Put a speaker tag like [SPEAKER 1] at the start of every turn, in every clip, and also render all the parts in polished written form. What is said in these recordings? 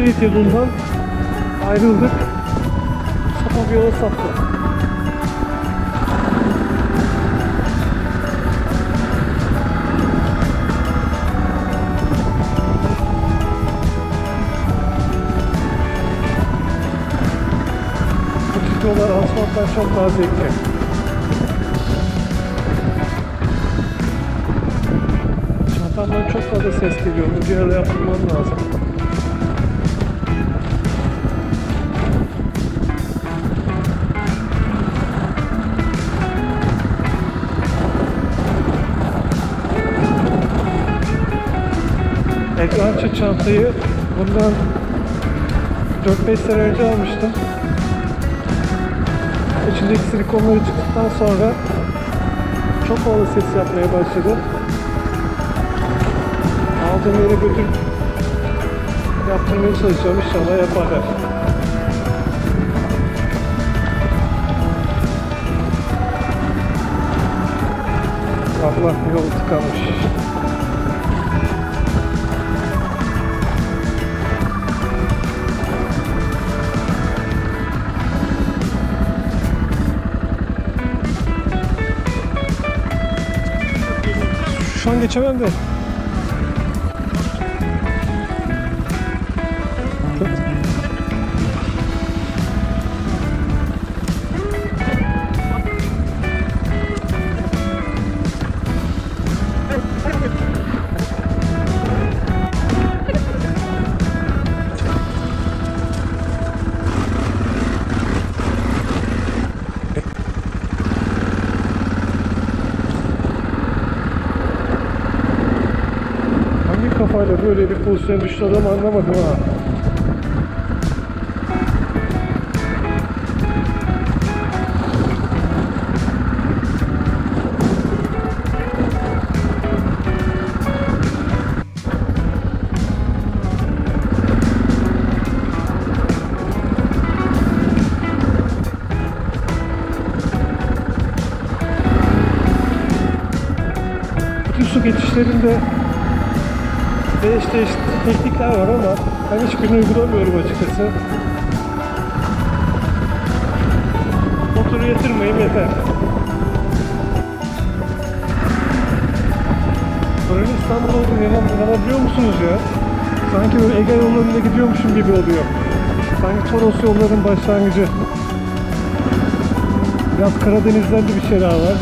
[SPEAKER 1] Sivit yolundan ayrıldık. Sapık yola saptık. Bu yollar asfalttan çok daha zevkli. Çantamdan çok fazla ses geliyor. Bu bir ara yaptırmam lazım. Ekrançı çantayı bundan 4-5 sene önce almıştım. İçindeki silikonları çıktıktan sonra çok fazla ses yapmaya başladı. Aldığım yere götürüp yaptırmaya çalışacağım. İnşallah yaparlar. Allah, yol tıkanmış. Şu an geçemem de. Kafayla böyle bir pozisyon düştü adam, anlamadım ha. Bütün su geçişlerinde değişik teknikler var ama ben hiçbirini uygulamıyorum açıkçası. Motoru yatırmayayım yeter. Buranın İstanbul olduğunu inanabiliyor musunuz ya? Sanki böyle Ege yollarında gidiyormuşum gibi oluyor. Sanki Toros yollarının başlangıcı. Biraz Karadeniz'den de bir şeyler var.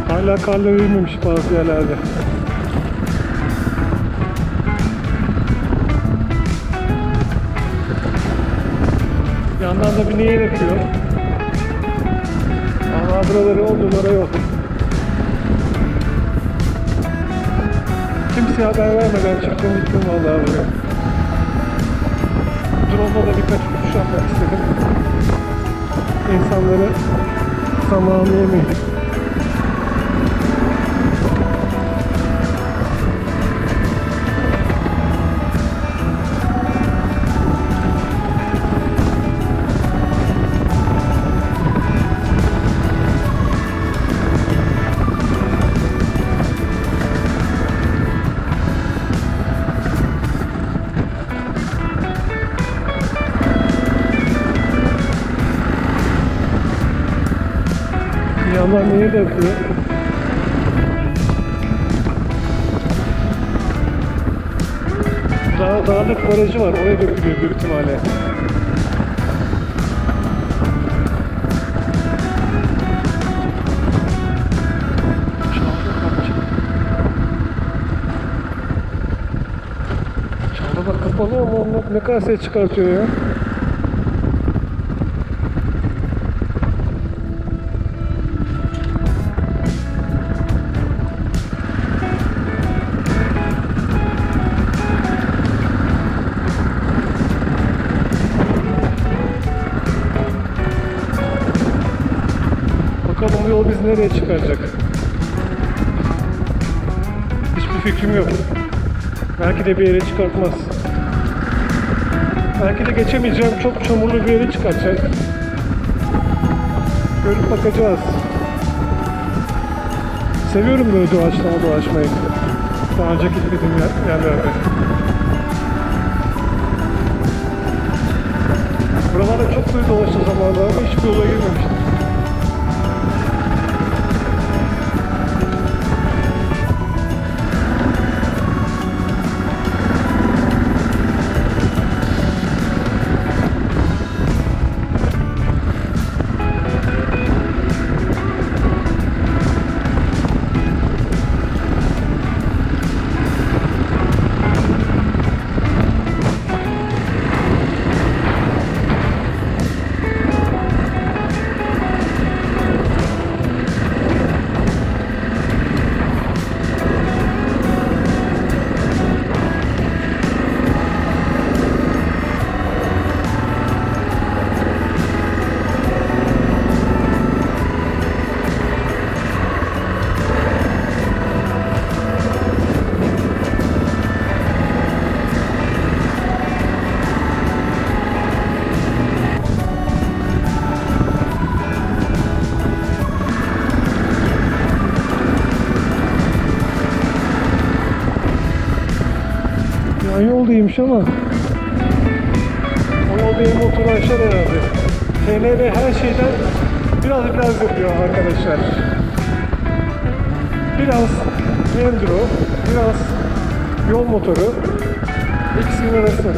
[SPEAKER 1] Hala karlar erimemiş bazı yerlerde. Bir yandan da bir nehir akıyor. Ama buraları 10 numara yok. Kimseye haber vermeden çıktım gittim vallahi buraya. Drone'la da birkaç uçuş yapmak istedim. İnsanları zamanı yemeyin. Yandan nehir de akıyor. Dağlık barajı var, oraya dökülüyor büyük ihtimalle. Çağda bak kapalı ama ne kadar ses çıkartıyor ya. Bakalım bu yol bizi nereye çıkaracak? Hiçbir fikrim yok. Belki de bir yere çıkartmaz. Belki de geçemeyeceğim çok çamurlu bir yere çıkartacak. Görüp bakacağız. Seviyorum böyle dolaşmayı. Daha önce gitmediğim yerlerde. Buralarda çok böyle dolaştığım zamanlarda hiçbir yola girmemiştim. Yol değilmiş ama o yol değil, motoru aşar herhalde. TMB her şeyden biraz yapıyor arkadaşlar. Biraz enduro, biraz yol motoru, ikisinin arası.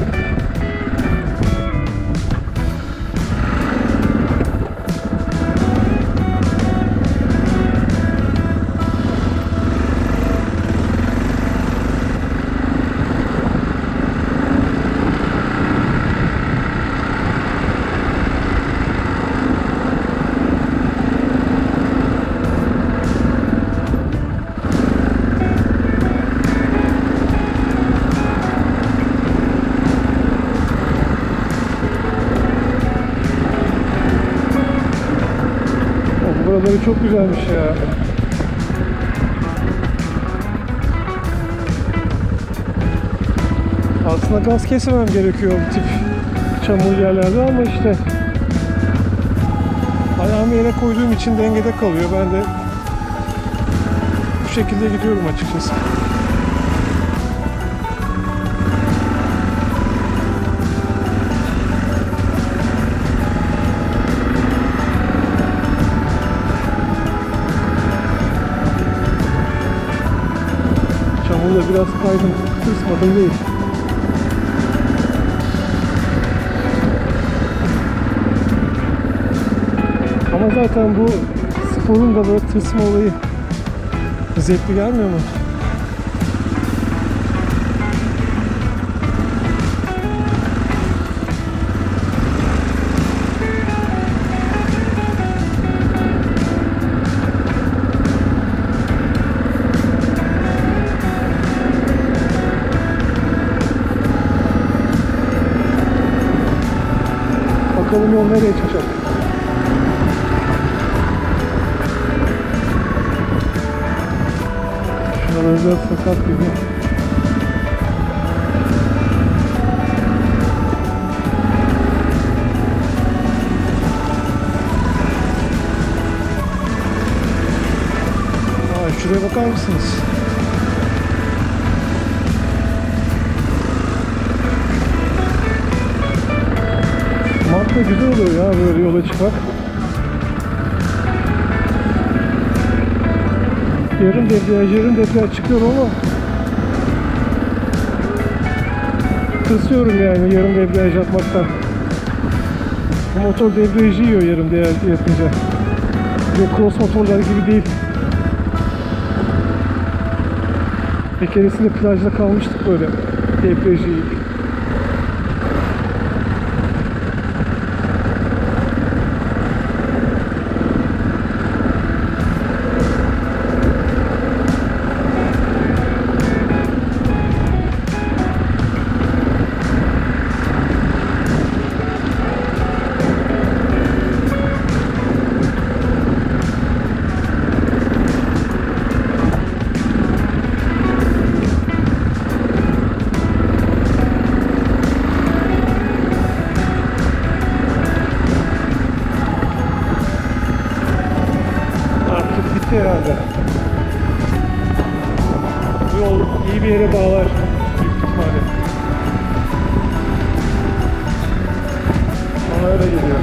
[SPEAKER 1] Buraları çok güzelmiş ya. Aslında gaz kesmemem gerekiyor bu tip çamur yerlerde ama işte ayağımı yere koyduğum için dengede kalıyor. Ben de bu şekilde gidiyorum açıkçası. Çamurla biraz kaydım, tırsmadım değil. Ama zaten bu sporun da böyle tırsma olayı zevkli gelmiyor mu? Bakalım yol nereye çıkacak? Şuralar biraz sakat gibi. Şuraya bakar mısınız? Mart'ta güzel oluyor ya böyle yola çıkmak. Yarım debriyaj çıkıyorum ama tırsıyorum yani yarım debriyaj yapmaktan. Bu motor debriyajı yiyor yarım debriyaj yapınca. Ve cross motorlar gibi değil. Bir keresinde plajda kalmıştık böyle debriyajı yiyip. Herhalde. iyi bir yere bağlar büyük ihtimalle. Bana öyle geliyor.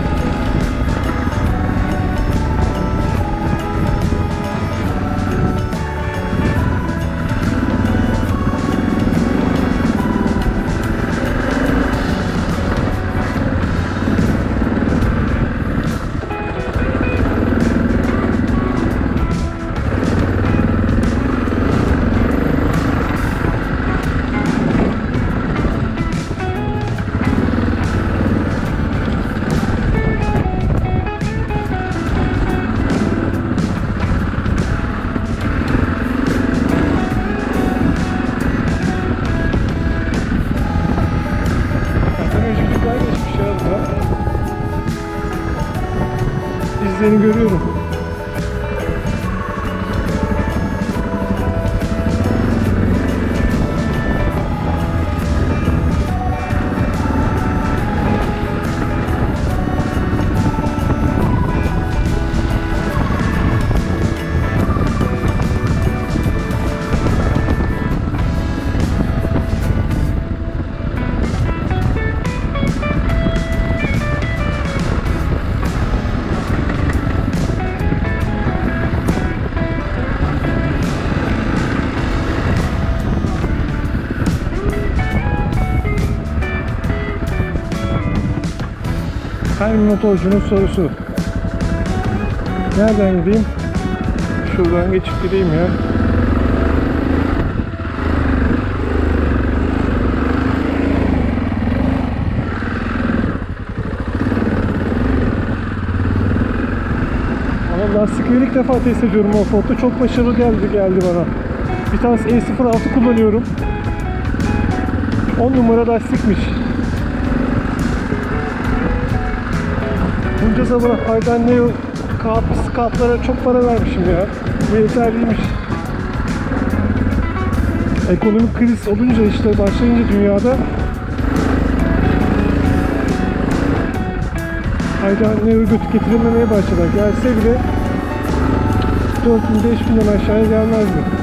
[SPEAKER 1] İzlerini görüyorum. Her motorcunun sorusu. Nereden gideyim? Şuradan geçip gideyim ya. Ama lastikleri ilk defa test ediyorum offroad'da. Çok başarılı geldi bana. Bir tanesi E06 kullanıyorum. 10 numara lastikmiş. Bunca zaman Haydan Neo Scout'lara çok para vermişim ya. Bu yeterliymiş. Ekonomik kriz olunca işte başlayınca dünyada Haydan Neo getirilmemeye başladı. Gelse bile 4000-5000'den aşağıya gelmezdi.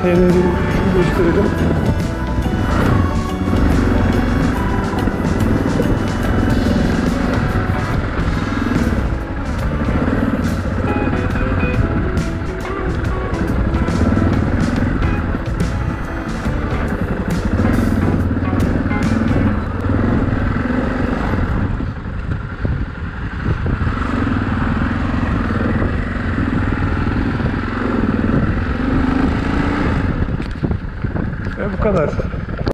[SPEAKER 1] TL'leri şunu gösterelim.